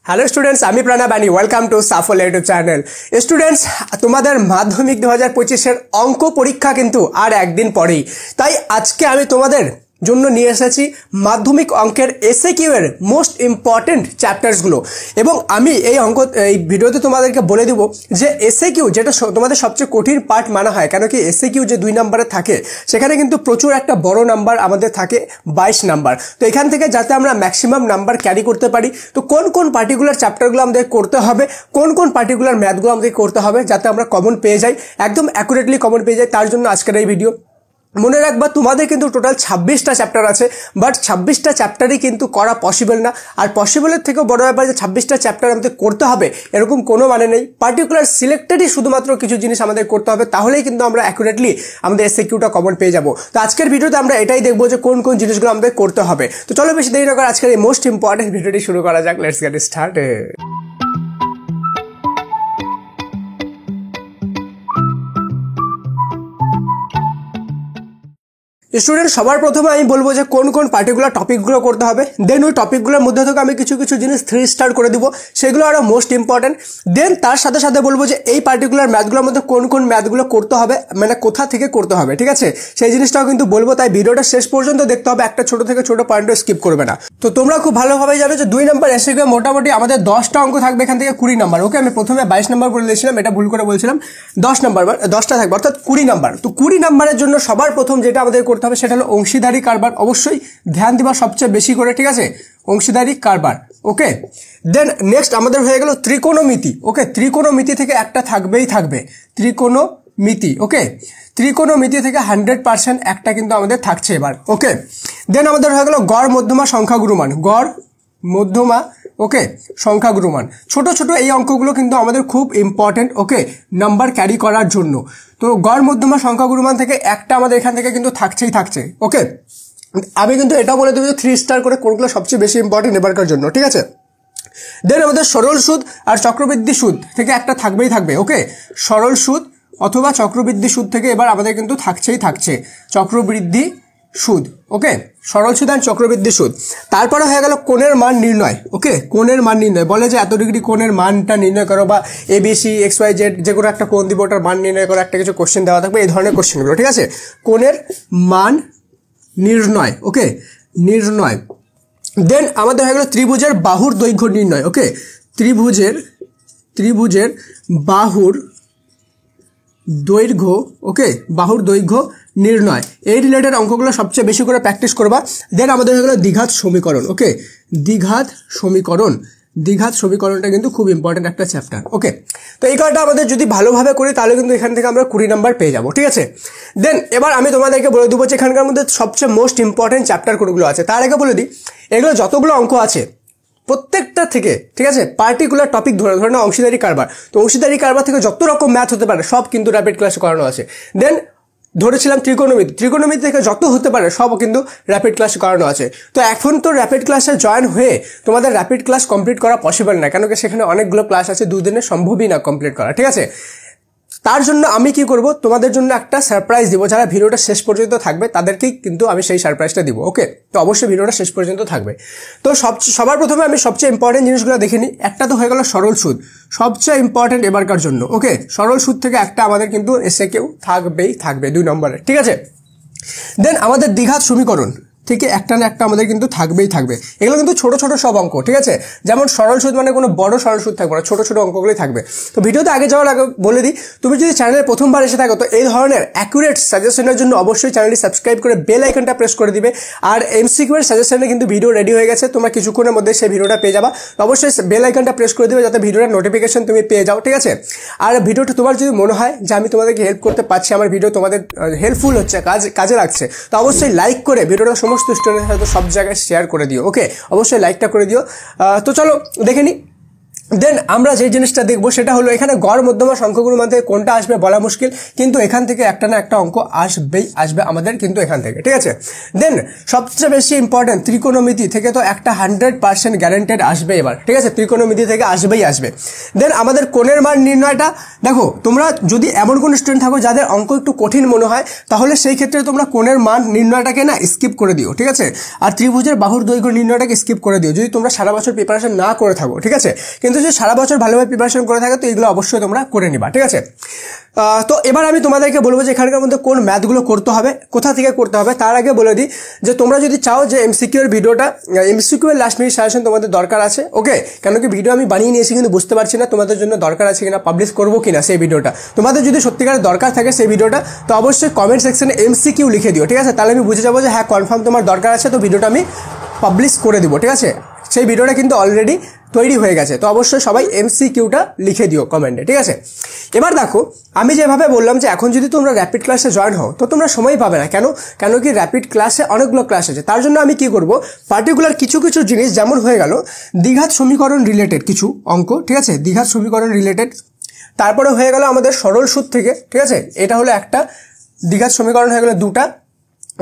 Hello students, আমি প্রণব বানি। Welcome to Shuffle YouTube channel. Students, তোমাদের মাধ্যমিক 2025-এর অঙ্ক পরীক্ষা কিন্তু আর একদিন পরেই। তাই আজকে আমি তোমাদের জন্য নিয়ে এসেছি মাধ্যমিক অঙ্কের এসএকিউ এর মোস্ট ইম্পর্টেন্ট চ্যাপ্টার্সগুলো। এবং আমি এই ভিডিওতে তোমাদেরকে বলে দেবো যে এসএকিউ যেটা তোমাদের সবচেয়ে কঠিন পার্ট মানা হয়, কেন কি এসএকিউ যে 2 নম্বরে থাকে সেখানে কিন্তু প্রচুর একটা বড় নাম্বার আমাদের থাকে 22 নাম্বার। তো এখান থেকে যাতে আমরা ম্যাক্সিমাম নাম্বার ক্যারি করতে পারি, তো কোন কোন পার্টিকুলার চ্যাপ্টারগুলো আমাদের করতে হবে, কোন কোন পার্টিকুলার ম্যাথগুলো আমাদের করতে হবে যাতে আমরা কমন পেয়ে যাই, একদম অ্যাকুরেটলি কমন পেয়ে যাই, তার জন্য আজকের এই ভিডিও। মনে রাখবা তোমাদের কিন্তু টোটাল 26টা চ্যাপ্টার আছে, বাট 26টা চ্যাপ্টারই কিন্তু করা পসিবল না। আর পসিবলের থেকেও বড় ব্যাপার যে 26টা চ্যাপ্টার আমাদের করতে হবে এরকম কোনো মানে নেই। পার্টিকুলার সিলেক্টেডই শুধুমাত্র কিছু জিনিস আমাদের করতে হবে, তাহলেই কিন্তু আমরা অ্যাকুরেটলি আমাদের এসএকিউটা কমন পেয়ে যাবো। তো আজকের ভিডিওতে আমরা এটাই দেখবো যে কোন কোন জিনিসগুলো আমাদের করতে হবে। তো চলো বেশি দেরি না করে আজকের এই মোস্ট ইম্পর্টেন্ট ভিডিওটি শুরু করা যাক। Let's get started. স্টুডেন্ট, সবার প্রথমে আমি বলবো যে কোন কোন পার্টিকুলার টপিকগুলো করতে হবে। দেন ওই টপিকগুলোর মধ্যে থেকে আমি কিছু কিছু জিনিস 3 স্টার করে দিব, সেগুলো আরও মোস্ট ইম্পর্টেন্ট। দেন তার সাথে সাথে বলবো যে এই পার্টিকুলার ম্যাথগুলোর মধ্যে কোন কোন ম্যাথগুলো করতে হবে, মানে কোথা থেকে করতে হবে, ঠিক আছে, সেই জিনিসটাও কিন্তু বলবো। তাই ভিডিওটা শেষ পর্যন্ত দেখতে হবে, একটা ছোট থেকে ছোট পয়েন্টও স্কিপ করবে না। তো তোমরা খুব ভালোভাবে জানো যে 2 নম্বর এসএকিউ মোটামুটি আমাদের 10টা অঙ্ক থাকবে, এখান থেকে 20 নাম্বার। ওকে, আমি প্রথমে 22 নাম্বার বলে দিয়েছিলাম, এটা ভুল করে বলছিলাম। 10 নাম্বার 10টা থাকবে, অর্থাৎ 20 নাম্বার। তো 20 নাম্বারের জন্য সবার প্রথম যেটা আমাদের করতে হবে সেটা হলো অংশীদারি কারবার। অবশ্যই ধ্যান দিবা সবচেয়ে বেশি করে, ঠিক আছে, অংশীদারি কারবার। ওকে, দেন নেক্সট আমাদের হয়ে গেল ত্রিকোণমিতি। ওকে, ত্রিকোণমিতি থেকে একটা থাকবেই থাকবে, ত্রিকোণমিতি। ওকে, ত্রিকোণমিতি থেকে 100% একটা কিন্তু আমাদের থাকছে এবার। ওকে, দেন আমাদের হয়ে গেল গড় মধ্যমা সংখ্যাগুরুমান, গড় মধ্যমা, ওকে, সংখ্যাগুরুমান। ছোট ছোট এই অঙ্কগুলো কিন্তু আমাদের খুব ইম্পর্টেন্ট, ওকে, নাম্বার ক্যারি করার জন্য। তো গড় মধ্যমা সংখ্যাগুরুমান থেকে একটা আমাদের এখান থেকে কিন্তু থাকছেই থাকছে। ওকে, আমি কিন্তু এটাও বলে দেবো যে 3 স্টার করে কোনগুলো সবচেয়ে বেশি ইম্পর্টেন্ট এবারকার জন্য, ঠিক আছে। দেন আমাদের সরল সুদ আর চক্রবৃদ্ধি সুদ থেকে একটা থাকবেই থাকবে। ওকে, সরল সুদ অথবা চক্রবৃদ্ধি সুদ থেকে এবার আমাদের কিন্তু থাকছেই থাকছে চক্রবৃদ্ধি সুদ। ওকে, সরল সুদ আর চক্রবৃদ্ধি সুদ। তারপরে হয়ে গেল কোণের মান নির্ণয়। ওকে, কোণের মান নির্ণয়, বলে যে এত ডিগ্রি কোণের মানটা নির্ণয় করো, বা ABC XYZ যে কোনো একটা কোণ দিব, ওটার মান নির্ণয় করো, একটা কিছু কোশ্চেন দেওয়া থাকবে, এই ধরনের কোশ্চেনগুলো, ঠিক আছে, কোণের মান নির্ণয়। ওকে, নির্ণয়। দেন আমাদের হয়ে গেল ত্রিভুজের বাহুর দৈর্ঘ্য নির্ণয়। ওকে, ত্রিভুজের বাহুর দৈর্ঘ্য, ওকে, বাহুর দৈর্ঘ্য নির্ণয়। এই রিলেটেড অঙ্কগুলো সবচেয়ে বেশি করে প্র্যাকটিস করবা। দেন আমাদের হয়ে গেল দ্বিঘাত সমীকরণ। ওকে, দ্বিঘাত সমীকরণটা কিন্তু খুব ইম্পর্টেন্ট একটা চ্যাপ্টার। ওকে, তো এই কারণটা আমাদের যদি ভালোভাবে করি তাহলে কিন্তু এখান থেকে আমরা 20 নাম্বার পেয়ে যাবো, ঠিক আছে। দেন এবার আমি তোমাদেরকে বলে দেবো যে এখানকার মধ্যে সবচেয়ে মোস্ট ইম্পর্টেন্ট চ্যাপ্টার কোনগুলো আছে। তার আগে বলে দিই, এগুলো যতগুলো অঙ্ক আছে প্রত্যেকটা থেকে, ঠিক আছে, পার্টিকুলার টপিক ধরে না অংশীদারি কারবার। তো অংশীদারি কারবার থেকে যত রকম ম্যাথ হতে পারে সব কিন্তু র্যাপিড ক্লাসে করানো আছে। দেন ধরেছিলাম ত্রিকোণমিতি থেকে যত হতে পারে সব কিন্তু র্যাপিড ক্লাসে করানো আছে। তো এখন তো র্যাপিড ক্লাসে জয়েন হয়ে তোমাদের র্যাপিড ক্লাস কমপ্লিট করা পসিবল না, কেন কি সেখানে অনেকগুলো ক্লাস আছে, 2 দিনে সম্ভবই না কমপ্লিট করা, ঠিক আছে। তার জন্য আমি কি করব, তোমাদের জন্য একটা সারপ্রাইজ দিব। যারা ভিডিওটা শেষ পর্যন্ত থাকবে তাদেরকেই কিন্তু আমি সেই সারপ্রাইজটা দিব। ওকে, তো অবশ্যই ভিডিওটা শেষ পর্যন্ত থাকবে। তো সবার প্রথমে আমি সবচেয়ে ইম্পর্টেন্ট জিনিসগুলো দেখে নিই। একটা তো হয়ে গেল সরল সুদ, সবচেয়ে ইম্পর্টেন্ট এবারকার জন্য। ওকে, সরল সুদ থেকে একটা আমাদের কিন্তু এসএকিউ থাকবেই থাকবে 2 নম্বরের, ঠিক আছে। দেন আমাদের দ্বিঘাত সমীকরণ থেকে একটা না একটা আমাদের কিন্তু থাকবেই থাকবে। এগুলো কিন্তু ছোট ছোট সব অঙ্ক, ঠিক আছে, যেমন সরল সুদ মানে কোনো বড় সরল সুদ থাকবে না, ছোট ছোট অঙ্কগুলোই থাকবে। তো ভিডিওতে আগে যাওয়ার আগে বলে দিই, তুমি যদি চ্যানেলে প্রথমবার এসে থাকো তো এই ধরনের অ্যাকুরেট সাজেশনের জন্য অবশ্যই চ্যানেলটি সাবস্ক্রাইব করে বেল আইকনটা প্রেস করে দিবে। আর এমসিকিউ এর সাজেশনে কিন্তু ভিডিও রেডি হয়ে গেছে, তোমরা কিছুক্ষণের মধ্যে সেই ভিডিওটা পেয়ে যাবা। অবশ্যই বেল আইকনটা প্রেস করে দিবে যাতে ভিডিওটার নোটিফিকেশন তুমি পেয়ে যাও, ঠিক আছে। আর ভিডিওটা তোমার যদি মনে হয় যে আমি তোমাদেরকে হেল্প করতে পারছি, আমার ভিডিও তোমাদের হেল্পফুল হচ্ছে, কাজে লাগছে, তো অবশ্যই লাইক করে ভিডিওটা সমস্ত স্টুডেন্টের সাথে সব জায়গায় শেয়ার করে দিও। ওকে, অবশ্যই লাইকটা করে দিও। তো চলো দেখে নিই দেন আমরা যে জিনিসটা দেখবো সেটা হলো এখানে গড় মধ্যমা সংখ্যাগুলোর মধ্যে কোনটা আসবে বলা মুশকিল, কিন্তু এখান থেকে একটা না একটা অঙ্ক আসবে আমাদের কিন্তু এখান থেকে, ঠিক আছে। দেন সবচেয়ে বেশি ইম্পর্টেন্ট ত্রিকোণমিতি থেকে তো একটা 100% গ্যারান্টেড আসবে এবার, ঠিক আছে, ত্রিকোণমিতি থেকে আসবে। দেন আমাদের কোণের মান নির্ণয়টা দেখো, তোমরা যদি এমন কোনো স্টুডেন্ট থাকো যাদের অঙ্ক একটু কঠিন মনে হয়, তাহলে সেই ক্ষেত্রে তোমরা কোণের মান নির্ণয়টাকে না স্কিপ করে দিও, ঠিক আছে। আর ত্রিভুজের বাহুর দৈর্ঘ্য নির্ণয়টাকে স্কিপ করে দিও যদি তোমরা সারা বছর প্রিপারেশন না করে থাকো, ঠিক আছে। কিন্তু যদি সারা বছর ভালোভাবে প্রিপারেশন করে থাকে তো এগুলো অবশ্যই তোমরা করে নিবা, ঠিক আছে। তো এবার আমি তোমাদেরকে বলবো যে এখানকার মধ্যে কোন ম্যাথগুলো করতে হবে, কোথা থেকে করতে হবে। তার আগে বলে দিই যে তোমরা যদি চাও যে এমসিকিউ এর ভিডিওটা, এমসিকিউ এর লাস্ট মিনিট সাজেশন তোমাদের দরকার আছে, ওকে, কেন কি ভিডিও আমি বানিয়ে নিয়েছি কিন্তু বুঝতে পারছি না তোমাদের জন্য দরকার আছে কিনা, পাবলিশ করবো কিনা সেই ভিডিওটা। তোমাদের যদি সত্যিকারের দরকার থাকে সেই ভিডিওটা, তো অবশ্যই কমেন্ট সেকশনে এমসিকিউ লিখে দিও, ঠিক আছে, তাহলে আমি বুঝে যাবো যে হ্যাঁ কনফার্ম তোমার দরকার আছে, তো ভিডিওটা আমি পাবলিশ করে দিব, ঠিক আছে। সেই ভিডিওটা কিন্তু অলরেডি তৈরি হয়ে গেছে, তো অবশ্যই সবাই এমসিকিউটা লিখে দিও কমেন্টে, ঠিক আছে। এবার দেখো আমি যেভাবে বললাম যে এখন যদি তোমরা র্যাপিড ক্লাসে জয়েন হও তো তোমরা সময় পাবে না, কেন কি র্যাপিড ক্লাসে অনেকগুলো ক্লাস আছে। তার জন্য আমি কি করব, পার্টিকুলার কিছু জিনিস যেমন হয়ে গেল দ্বিঘাত সমীকরণ রিলেটেড কিছু অঙ্ক, ঠিক আছে, দ্বিঘাত সমীকরণ রিলেটেড, তারপরে হয়ে গেল আমাদের সরল সুদ থেকে, ঠিক আছে, এটা হলো একটা, দ্বিঘাত সমীকরণ হয়ে গেল দুটা,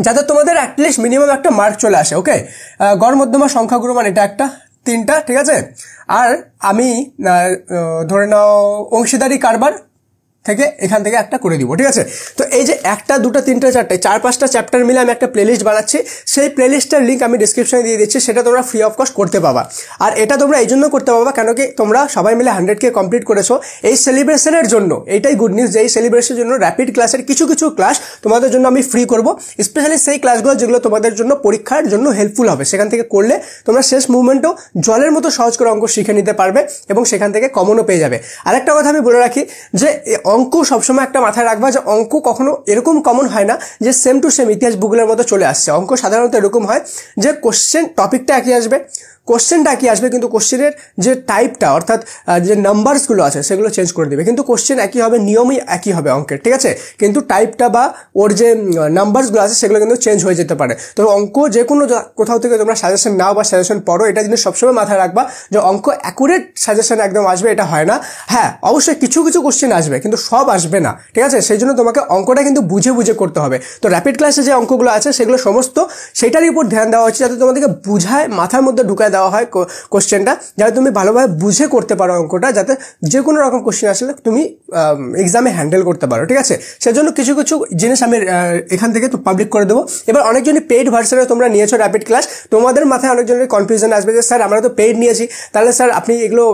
যাতে তোমাদের অ্যাটলিস্ট মিনিমাম একটা মার্ক চলে আসে, ওকে। গড় মধ্যমা সংখ্যাগুলো মানে এটা একটা, তিনটা, ঠিক আছে। আর আমি ধরে নাও অংশীদারি কারবার থেকে এখান থেকে একটা করে দিব, ঠিক আছে। তো এই যে একটা দুটো তিনটে চারটে 4-5টা চ্যাপ্টার মিলে আমি একটা প্লেলিস্ট বানাচ্ছি, সেই প্লেলিস্টের লিঙ্ক আমি ডিসক্রিপশনে দিয়ে দিচ্ছি, সেটা তোমরা ফ্রি অফ কস্ট করতে পাবা। আর এটা তোমরা এই জন্য করতে পাবা কেন কি তোমরা সবাই মিলে 100K কমপ্লিট করেছো এই সেলিব্রেশনের জন্য। এইটাই গুড নিউজ যে এই সেলিব্রেশনের জন্য র্যাপিড ক্লাসের কিছু ক্লাস তোমাদের জন্য আমি ফ্রি করব, স্পেশালি সেই ক্লাসগুলো যেগুলো তোমাদের জন্য পরীক্ষার জন্য হেল্পফুল হবে। সেখান থেকে করলে তোমরা শেষ মুভমেন্টও জলের মতো সহজ করে অঙ্ক শিখে নিতে পারবে এবং সেখান থেকে কমনও পেয়ে যাবে। আরেকটা কথা আমি বলে রাখি যে অঙ্ক সবসময় একটা মাথায় রাখবা যে অঙ্ক কখনো এরকম কমন হয় না যে সেম টু সেম ইতিহাস ভূগোলের মতো চলে আসছে। অঙ্ক সাধারণত এরকম হয় যে কোশ্চেন টপিকটা একই আসবে, কোশ্চেনটা একই আসবে, কিন্তু কোশ্চেনের যে টাইপটা অর্থাৎ যে নাম্বারসগুলো আছে সেগুলো চেঞ্জ করে দেবে, কিন্তু কোশ্চেন একই হবে, নিয়মই একই হবে অঙ্কের, ঠিক আছে, কিন্তু টাইপটা বা ওর যে নাম্বারসগুলো আছে সেগুলো কিন্তু চেঞ্জ হয়ে যেতে পারে। তো অঙ্ক যে কোনো কোথাও থেকে তোমরা সাজেশন নাও বা সাজেশন পড়ো, এটা জিনিস সবসময় মাথায় রাখবা যে অঙ্ক অ্যাকুরেট সাজেশন একদম আসবে এটা হয় না। হ্যাঁ অবশ্যই কিছু কোশ্চেন আসবে কিন্তু সব আসবে না, ঠিক আছে, সেই জন্য তোমাকে অঙ্কটা কিন্তু বুঝে করতে হবে। তো র্যাপিড ক্লাসে যে অঙ্কগুলো আছে সেগুলো সমস্ত সেটারই উপর ধ্যান দেওয়া হচ্ছে, যাতে তোমাদেরকে বুঝায় মাথার মধ্যে ঢুকায় দেওয়া হয় কোশ্চেনটা, যাতে তুমি ভালোভাবে বুঝে করতে পারো অঙ্কটা, যাতে যে কোনো রকম কোশ্চেন আসলে তুমি এক্সামে হ্যান্ডেল করতে পারো, ঠিক আছে। সেজন্য কিছু জিনিস আমি এখান থেকে তো পাবলিক করে দেবো। এবার অনেকজনই পেইড ভার্সনে তোমরা নিয়েছো র্যাপিড ক্লাস, তোমাদের মাথায় অনেকজনের কনফিউশন আসবে যে স্যার আমরা তো পেইড নিয়েছি, তাহলে স্যার আপনি এগুলো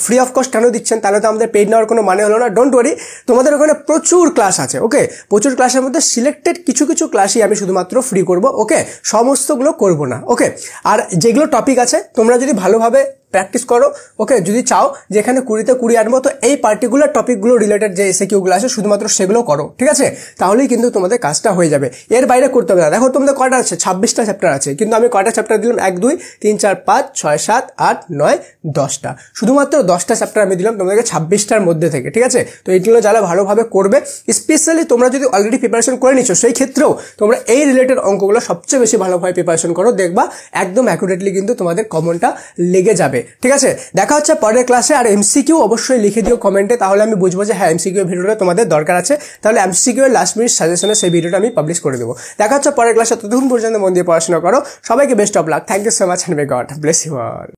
ফ্রি অফ কস্ট কেন দিচ্ছেন, তাহলে তো আমাদের পেইড নেওয়ার কোনো মানে হলো না। ডোন্ট ওয়ারি, তোমাদের ওখানে প্রচুর ক্লাস আছে, ওকে, প্রচুর ক্লাসের মধ্যে সিলেক্টেড কিছু ক্লাসই আমি শুধুমাত্র ফ্রি করব, ওকে, সমস্তগুলো করব না, ওকে। আর যেগুলো টপিক আছে তোমরা যদি ভালোভাবে প্র্যাকটিস করো, ওকে, যদি চাও যে এখানে 20-তে 20 আনবো তো এই পার্টিকুলার টপিকগুলো রিলেটেড যে এসএকিউগুলো আছে শুধুমাত্র সেগুলো করো, ঠিক আছে, তাহলেই কিন্তু তোমাদের কাজটা হয়ে যাবে, এর বাইরে করতে হবে না। দেখো তোমাদের কয়টা আছে, 26টা চ্যাপ্টার আছে, কিন্তু আমি কয়টা চ্যাপ্টার দিলাম, 1 2 3 4 5 6 7 8 9 10টা, শুধুমাত্র 10টা চ্যাপ্টার আমি দিলাম তোমাদেরকে 26টার মধ্যে থেকে, ঠিক আছে। তো এইগুলো যারা ভালোভাবে করবে, স্পেশালি তোমরা যদি অলরেডি প্রিপারেশন করে নিচ্ছ সেই ক্ষেত্রেও তোমরা এই রিলেটেড অঙ্কগুলো সবচেয়ে বেশি ভালোভাবে প্রিপারেশন করো, দেখবা একদম অ্যাকুরেটলি কিন্তু তোমাদের কমনটা লেগে যাবে, ঠিক আছে। দেখা হচ্ছে পরের ক্লাসে। আর এমসিকিউ অবশ্যই লিখে দিও কমেন্টে, তাহলে আমি বুঝবো যে হ্যাঁ এমসিকিউ ভিডিওটা তোমাদের দরকার আছে, তাহলে এমসিকিউ এর লাস্ট মিনিট সাজেশনে সেই ভিডিওটা আমি পাবলিশ করে দেবো। দেখা হচ্ছে পরের ক্লাসে, ততক্ষণ পর্যন্ত মন দিয়ে পড়াশোনা করো। সবাইকে best of luck, thank you so much, and may God bless you all.